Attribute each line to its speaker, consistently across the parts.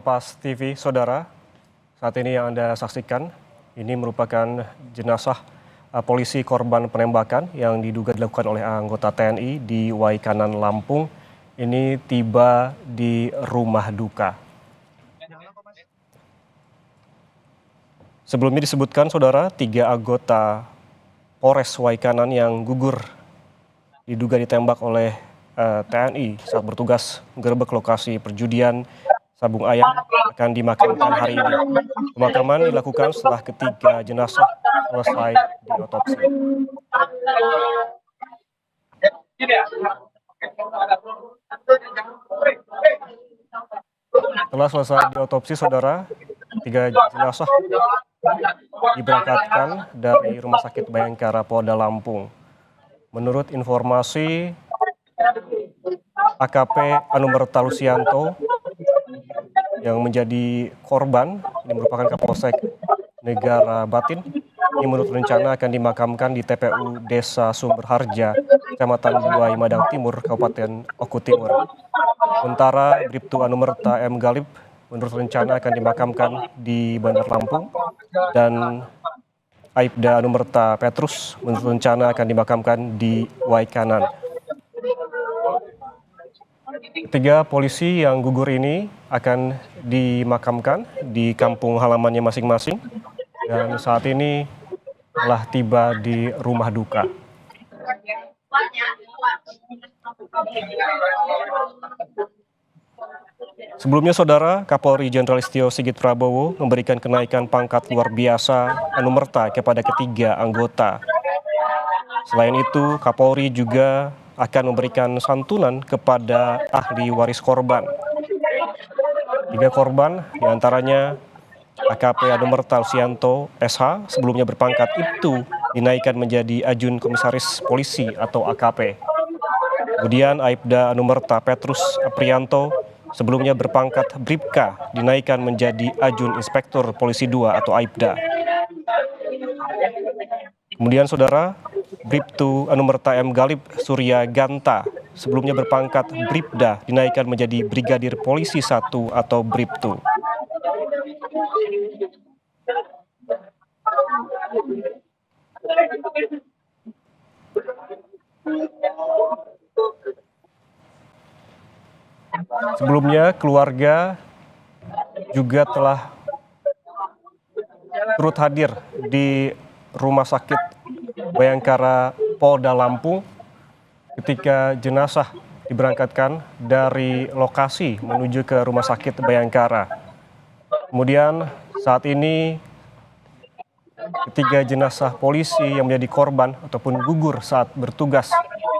Speaker 1: Pas TV, saudara, saat ini yang Anda saksikan, ini merupakan jenazah polisi korban penembakan yang diduga dilakukan oleh anggota TNI di Waikanan, Lampung. Ini tiba di rumah duka. Sebelumnya disebutkan, saudara, 3 anggota Polres Waikanan yang gugur diduga ditembak oleh TNI saat bertugas menggerebek lokasi perjudian sabung ayam akan dimakamkan hari ini. Pemakaman dilakukan setelah ketiga jenazah selesai diotopsi. Setelah selesai diotopsi, saudara, 3 jenazah diberangkatkan dari Rumah Sakit Bayangkara Polda Lampung. Menurut informasi AKP Anumerta Lusianto yang menjadi korban, ini merupakan Kapolsek Negara Batin. Ini menurut rencana akan dimakamkan di TPU Desa Sumberharja, Kecamatan Buai Madang Timur, Kabupaten Oku Timur. Sementara Bribtu Anumerta M. Galib menurut rencana akan dimakamkan di Bandar Lampung, dan Aibda Anumerta Petrus menurut rencana akan dimakamkan di Waikanan. Ketiga polisi yang gugur ini akan dimakamkan di kampung halamannya masing-masing dan saat ini telah tiba di rumah duka. Sebelumnya, saudara, Kapolri Jenderal Listio Sigit Prabowo memberikan kenaikan pangkat luar biasa Anumerta kepada ketiga anggota. Selain itu, Kapolri juga akan memberikan santunan kepada ahli waris korban. 3 korban, diantaranya AKP Anumerta Lusianto SH, sebelumnya berpangkat Ibtu, dinaikkan menjadi Ajun Komisaris Polisi atau AKP. Kemudian Aibda Anumerta Petrus Aprianto, sebelumnya berpangkat Bribka, dinaikkan menjadi Ajun Inspektur Polisi 2 atau Aibda. Kemudian, saudara, Bribtu Anumerta M. Galib Surya Ganta, sebelumnya berpangkat Bribda, dinaikkan menjadi Brigadir Polisi 1 atau Bribtu. Sebelumnya, keluarga juga telah turut hadir di Rumah Sakit Bayangkara Polda Lampung ketika jenazah diberangkatkan dari lokasi menuju ke Rumah Sakit Bayangkara. Kemudian saat ini ketiga jenazah polisi yang menjadi korban ataupun gugur saat bertugas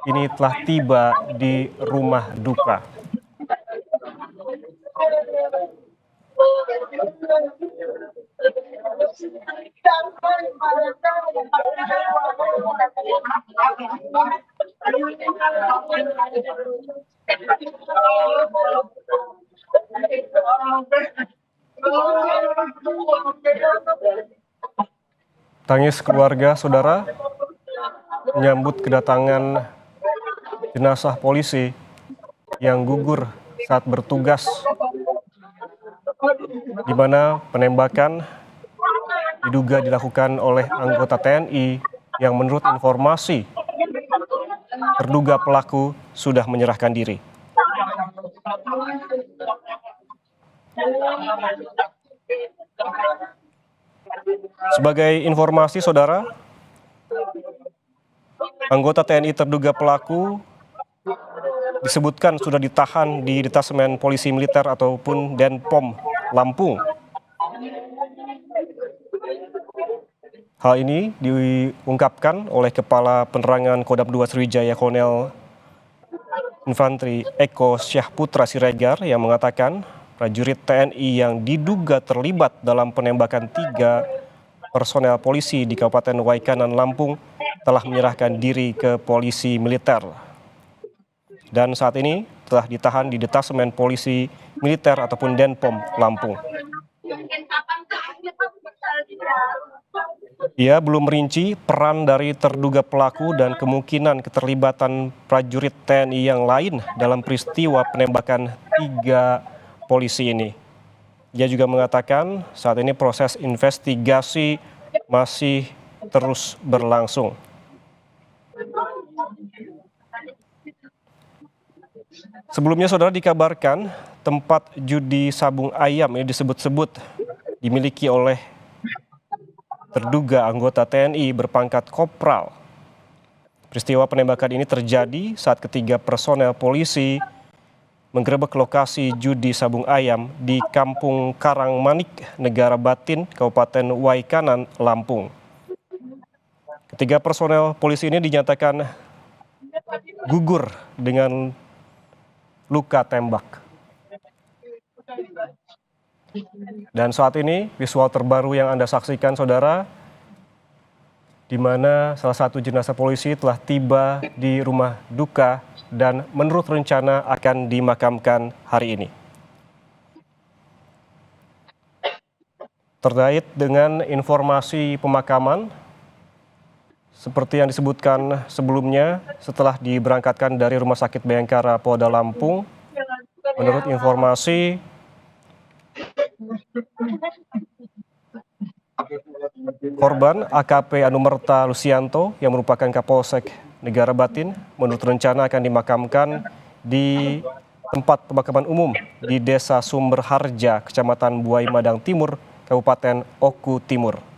Speaker 1: ini telah tiba di rumah duka. Tangis keluarga, saudara, menyambut kedatangan jenazah polisi yang gugur saat bertugas, di mana penembakan diduga dilakukan oleh anggota TNI yang menurut informasi terduga pelaku sudah menyerahkan diri. Sebagai informasi, saudara, anggota TNI terduga pelaku disebutkan sudah ditahan di Detasemen Polisi Militer ataupun Denpom Lampung. Hal ini diungkapkan oleh Kepala Penerangan Kodam 2 Sriwijaya Kolonel Infanteri Eko Syahputra Siregar yang mengatakan prajurit TNI yang diduga terlibat dalam penembakan 3 personel polisi di Kabupaten Waikanan, Lampung telah menyerahkan diri ke polisi militer dan saat ini telah ditahan di Detasemen Polisi Militer ataupun Denpom Lampung. Ia belum merinci peran dari terduga pelaku dan kemungkinan keterlibatan prajurit TNI yang lain dalam peristiwa penembakan 3 polisi ini. Ia juga mengatakan saat ini proses investigasi masih terus berlangsung. Sebelumnya saudara dikabarkan tempat judi sabung ayam ini disebut-sebut dimiliki oleh terduga anggota TNI berpangkat kopral. Peristiwa penembakan ini terjadi saat ketiga personel polisi menggerebek lokasi judi sabung ayam di Kampung Karangmanik, Negara Batin, Kabupaten Waikanan, Lampung. Ketiga personel polisi ini dinyatakan gugur dengan luka tembak. Dan saat ini visual terbaru yang Anda saksikan saudara, di mana salah satu jenazah polisi telah tiba di rumah duka dan menurut rencana akan dimakamkan hari ini. Terkait dengan informasi pemakaman, seperti yang disebutkan sebelumnya, setelah diberangkatkan dari Rumah Sakit Bayangkara Polda Lampung, menurut informasi korban AKP Anumerta Lusianto yang merupakan Kapolsek Negara Batin menurut rencana akan dimakamkan di tempat pemakaman umum di Desa Sumber Harja, Kecamatan Buai Madang Timur, Kabupaten Oku Timur.